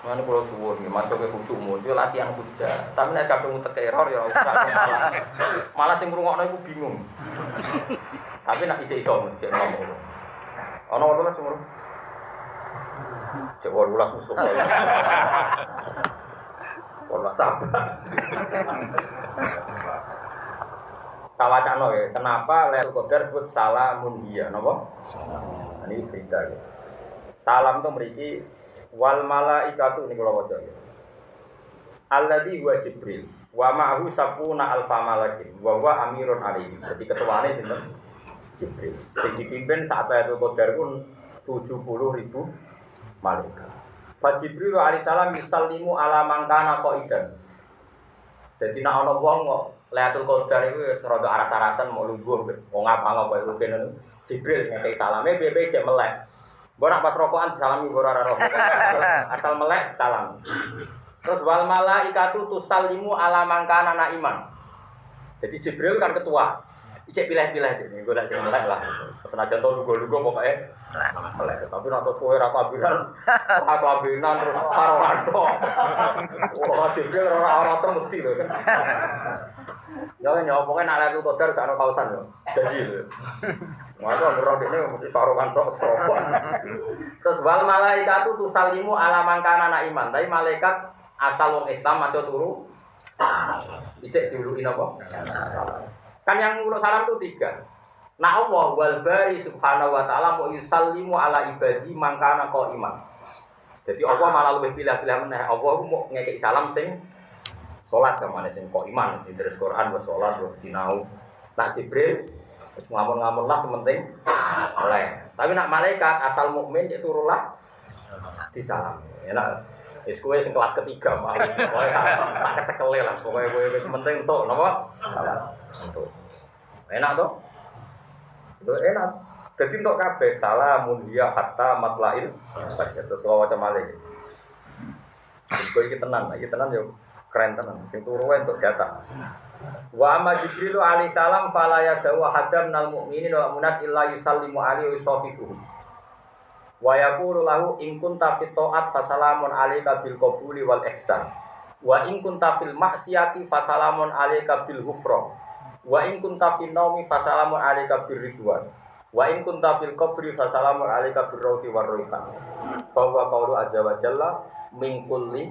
Mana pulau suwun, masuk ke khusyuk muncul latihan hujjah. Tapi nek kadung utek error ya malah sing ngrungokno iku bingung. Tapi nak ijek iso cek ngomong. Ana ora semua. Cek walulas musuh. Ora sabar. Tawacano ya, kenapa Lailatul Qadar disebut salamun dia, napa? Ini berita ya. Salam itu mriki wal malaikatu niku lho waca. Alladzi huwa Jibril wa ma'ahu sapuna alfa malakin wa huwa amirun alaihi. Jadi ketuane sinten? Jibril. Sing dipimpin saat Lailatul Qadar ku 70.000 malaikat. Fa Jibril alaihi salam yusallimu ala man kana qaidan. Dadi nek ana wong kok Lailatul Qadar iku wis rada aras-arasan mau lungguh wong apa kaya rugen Jibril ngekek salame piye-piye jek melek. Mbok nak pas rokokan disalami mbok ora roh. Asal melek salam. Terus wal malaikatu tusallimu ala man kana naiman. Jadi Jibril kan ketua. Ijek pilih-pilih iki golek sing melek lah. Senajan to lugu-lugu pokoke melek. Tapi nek kowe ora kabinan terus karo kanto. Wah Jibril ora temudi lho. Ya nyopoke nek Lailatul Qadar sak ana kausan lho. Jadi lho. Masa ngeroh ini mesti sarukan tok sopan. Terus wal malaikatu tusallimu ala man kana naiman. Tapi malaikat asal wong Islam masuk turu. Ijek diuluki napa? Kan yang nguluk salam itu 3. Nah Allah wal bari subhanahu wa ta'ala mau yusallimu ala ibadi man kana qaiman. Jadi Allah malah lebih pilih-pilih meneh. Allah mau ngekeki salam sing salat kamane sing qaiman, terus Quran wa salat wa sinau. Nak Jibril Terus ngamun-ngamun lah sementing oleh. Tapi nak malaikat asal mukmin itu turunlah disalam. Enak. Wis kowe sing kelas ketiga, Pak. Pokoke tak kecekele lah. Pokoke kowe wis penting entuk napa? Salam. Entuk. Enak toh? Itu enak. Jadi untuk kabeh salamun hiya hatta matlail. Terus kalau waca malih. Kowe iki tenan yo keren tenan. Sing turu entuk jatah. Wa amma Jibril alaihi salam fala yadawu hadam nal mukminin wa munat illa yusallimu alaihi wa yusafihu. Wa yaqulu lahu in kunta fit ta'at fasalamun alayka bil qabuli wal ihsan. Wa in kunta fil ma'siyati fasalamun alayka bil ghufran. Wa in kunta fin naumi fasalamun alayka bir ridwan. Wa in kunta fil qabri fasalamun alayka bir rawhi war raihan. Fa huwa qawlu azza wa jalla min kulli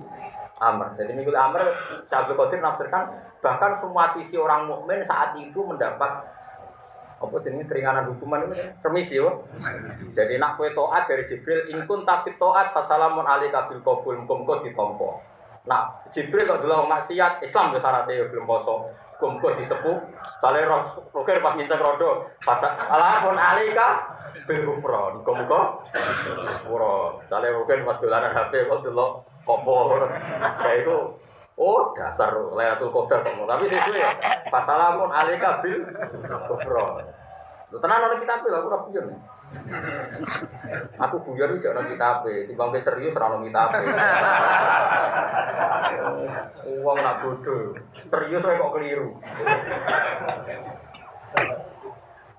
amr. Jadi min kulli amr Syaikhul Qadir nafsirkan bahkan semua sisi orang mukmin saat itu mendapat apa jenenge keringanan hukuman itu remisi yo. Jadi nak kowe taat dari Jibril in kunta fit ta'at fasalamun alayka bil qabul muga ditampa. Nah, Jibril kok delok maksiat Islam wis syaratnya yo belum poso. Muga disepuh. Sale roker pas nginceng rodo fasalamun alayka bil ghufran. Muga sepuro. Sale roker pas dolanan HP kok delok opo. Kayak itu oh dasar Lailatul Qadar tapi sesuai ya. Fasalamun alayka bil ghufran. Lu tenan ana kitab lho aku ora guyon. Aku guyon iki ana kitab timbang serius ora ana kitab. Wong nak bodoh. Serius kok keliru.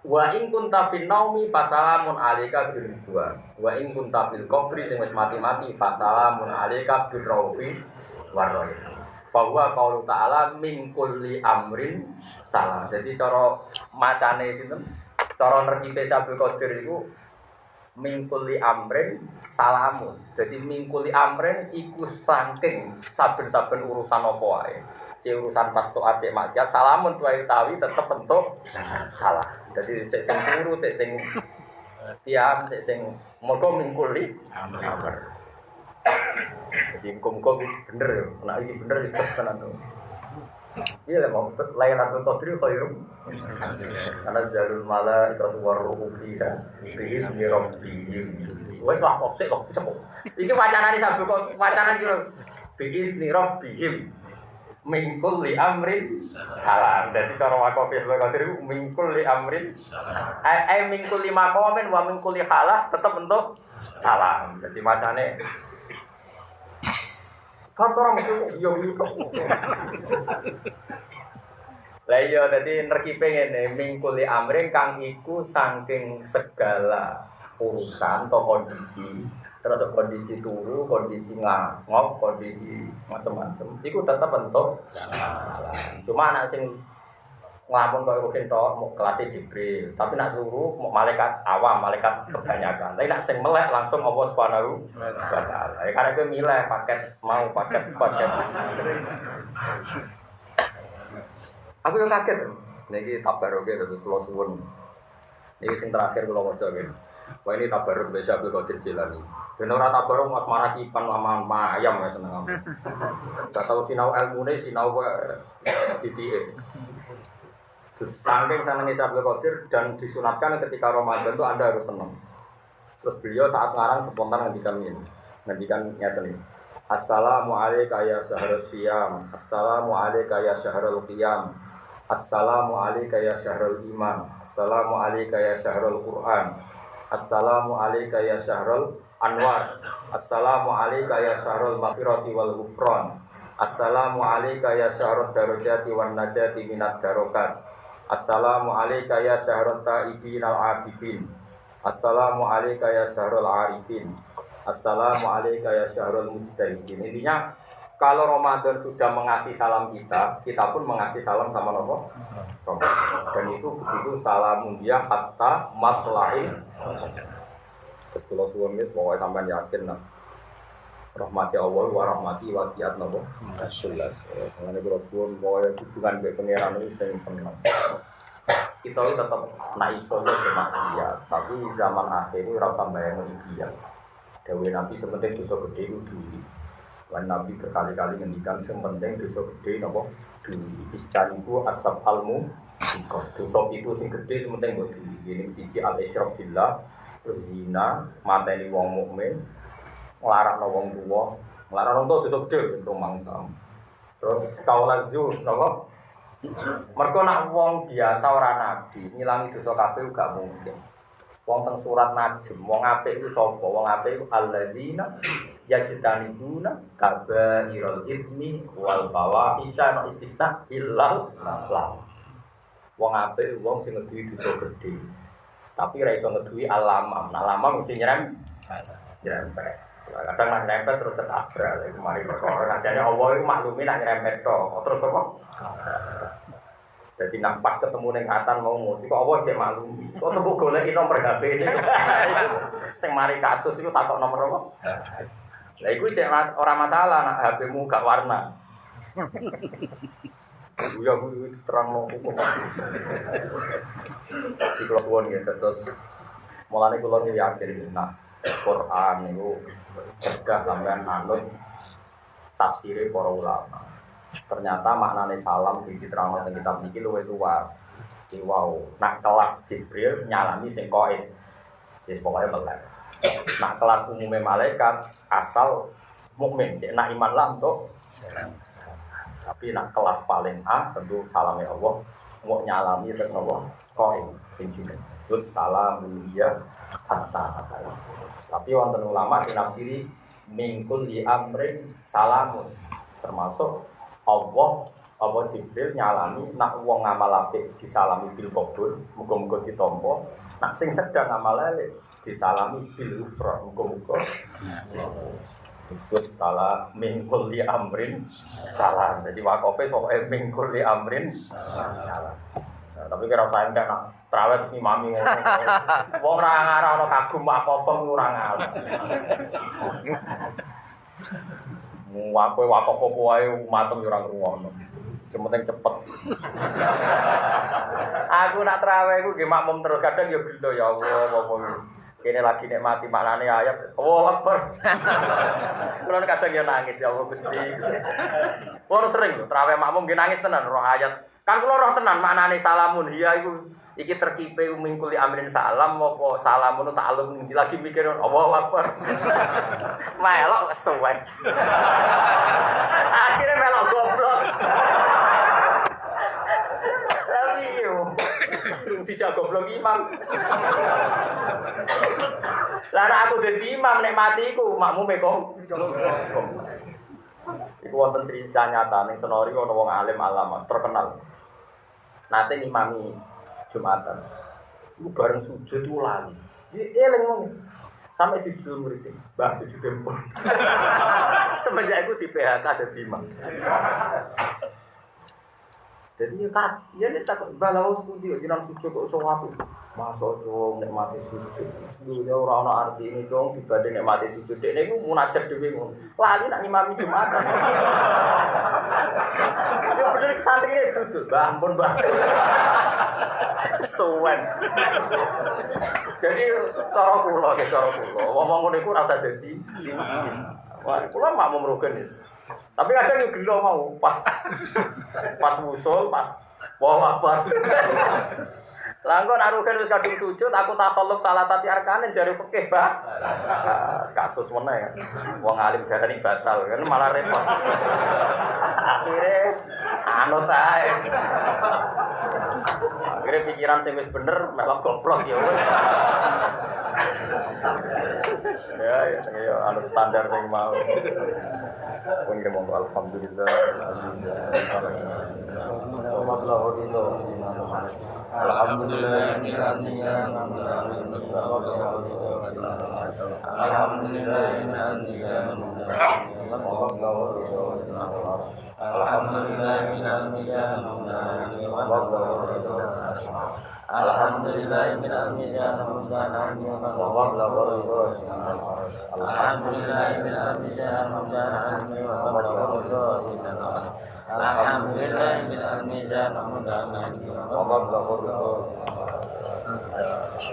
Wa in kunta fin naumi fasalamun alayka bil ridwan. Wa in kunta fil qabri sing wis mati-mati fasalamun alayka bir rawfi war raihan. Bahwa qaulu ta'ala min kulli amrin salam. Jadi cara macane sinten? Cara nerkipe Syaikhul Qadir iku min kulli amrin salamun. Jadi min kulli amrin iku saking saben-saben urusan apa wae. Cek urusan pas taat cek maksiat salamun tuai tawi tetep bentuk salah. Jadi cek sing turu, cek sing tiam, cek sing mergo min kulli amr. Jadi muka-muka bener ya, nah ini bener ya, terus tenan tuh. Iya lah, mau Lailatul Qadri khairum. Karena jalul mala ikatu warruhu fiha bi'idni rabbihim. Wes lah kok sik kok cepet. Iki wacanane sabu kok wacanan kira bi'idni rabbihim. Min kulli amrin salam. Dadi cara wakafil Qadri min kulli amrin min kulli maqamin wa min kulli halah tetep bentuk salam. Dadi macane kantor mesti yo gitu. Lah iya dadi nerkipe ngene mingkuli amring kang iku saking segala urusan atau kondisi. Terus kondisi turu, kondisi ngangop, kondisi macam-macam. Iku tetep bentuk salah. Cuma anak sing nglamun kok ruhin tok kelas Jibril, tapi nak suruh malaikat awam, malaikat kebanyakan. Tapi nak sing melek langsung Allah Subhanahu wa taala. Ya karena kowe milih paket. Aku yang kaget. Niki tabaruke terus kula suwun. Niki sing terakhir kula waca nggih. Wah ini tabaruk biasa Abdul Qadir Jilani. Ben ora tabaruk mas marakipan sama ayam ya seneng aku. Gak tau sinau ilmune sinau titike. Terus saking senengnya Abdul Qadir dan disunatkan ketika Ramadan itu Anda harus senang. Terus beliau saat ngarang spontan ngendikan ini. Ngendikan ngeten iki. Assalamu alayka ya syahrul siyam. Assalamu alayka ya syahrul qiyam. Assalamu alayka ya syahrul iman. Assalamu alayka ya syahrul Quran. Assalamu alayka ya syahrul anwar. Assalamu alayka ya syahrul maghfirati wal ghufran. Assalamu alayka ya syahrul darajati wan najati minad darokat. Assalamu alayka ya syahrul taibin al-abidin. Assalamu alayka ya syahrul arifin. Assalamu alayka ya syahrul mujtahidin. Intinya kalau Ramadan sudah mengasih salam kita, kita pun mengasih salam sama Allah. Dan itu begitu salamun dia hatta matla'il. Terus kalau suami pokoknya sampai yakin lah. Rahmati Allah wa rahmati wasiat nabo. Jelas. Mengenai kalau suami pokoknya hubungan dengan pengiran itu saya senang. Kita itu tetap naik solo ke maksiat, tapi zaman akhir ini rasa bayang ideal. Dewi Nabi sepenting dosa gede itu dulu. Lan Nabi berkali-kali ngendikan sepenting dosa gede napa dulu. Istaniku asab almu Dosa itu sing gede sementing mbok ini siji al-isyrak billah, terus zina, mateni wong mukmin, nglarakno wong tuwa, nglarakno wong tuwa dosa gede rumangsa. Terus kaulaz zur napa? Mergo nak wong biasa ora nabi, ngilangi dosa kabeh gak mungkin. Wong teng surat Najm, wong apik iku sapa? Wong apik iku alladzina yajtanibuna kabairal itsmi wal fawahisha no istisna illal lam. Wong apik wong sing ngeduwi dosa gedhe. Tapi ora iso ngeduwi alamam. Nah, alamam mesti nyerempet. Kadang nak nyerempet terus ketabrak. Iku mari perkara ajane Allah iku maklumi nak nyerempet tok. Terus apa? Jadi nak pas ketemu ning atan mau musik kok apa cek malu. Kok sebut goleki nomor HP ini. Sing mari kasus iku takok nomor apa? Lah iku cek ora masalah nak HP-mu gak warna. Ya kuwi terangno hukum. Iki kula suwun nggih terus mulane kula yakin nak Quran niku cegah sampean anut tafsire para ulama. Ternyata maknane salam sing diterangno teng kitab niki luwih luas. Iki wow, nak kelas Jibril nyalami sing qaid. Wis pokoke melek. Nak kelas umume malaikat asal mukmin, cek nak iman lah untuk. Tapi nak kelas paling A tentu salame Allah, mau nyalami tek napa? Qaid sing jenenge. Lut salam ya hatta. Tapi wonten ulama sing nafsiri mingkul li amrin salamun. Termasuk Allah Jibril nyalami nak wong ngamal apik disalami bil qabul, muga-muga ditampa. Nak sing sedang ngamal elek disalami bil ufra, muga-muga disebut salah min kulli amrin salam. Jadi wakofe pokoke min kulli amrin salam. Nah, tapi kira usah engke nak traweh terus imami ngono. Wong ora ngarah ana kagum wakofe ora ngalih. Wakaf apa wae matem yo ora ngrungokno. Sementing cepet. Aku nak traweh iku nggih makmum terus kadang yo gelo ya Allah apa wis. Kene lagi nikmati maknane ayat. Allahu Akbar. Kulo kadang yo nangis ya Allah Gusti. Kulo sering traweh makmum nggih nangis tenan roh ayat. Kan kulo roh tenan maknane salamun hiya iku iki terkipe mingkuli amrin salam apa salamun ta'alluq lagi mikir Allahu Akbar. Melok suwe. Akhirnya melok goblok. Tapi yo dijak goblok imam. Lah aku dadi imam nek mati iku makmume kok. Iku wonten cerita nyata ning Senori ana wong alim alama terkenal. Nate ngimami Jumatan. Iku bareng sujud ku lali. Eling wong. Sampai di dulur murid. Mbah sujud tempon. Semenjak iku di PHK dadi imam. Jadi ya nek tak balawo sepundi jenengan sujud kok iso apik. Masa cong nek mati sujud. Sedunya ora ana artine cong dibanding nek mati sujud. Dekne iku munajat dhewe ngono. Lali nak ngimami Jumatan. Ya bener santrine duduk. Mbah ampun, Mbah. Suwen. Jadi cara kula. Wong ngene iku rasa dadi. Wah, kula makmum rugenis. Tapi kadang yo gelo mau pas musul, pas Allahu Akbar. Lah engko nek rugen wis kadung sujud, aku takhalluf salah satu arkane jare fikih, Pak. Kasus meneh. Wong alim darani batal kan malah repot. Akhire anut ae. Akhire pikiran sing wis bener melok goblok ya wis. Ya anut standar sing mau. Pun kita mohon alhamdulillah.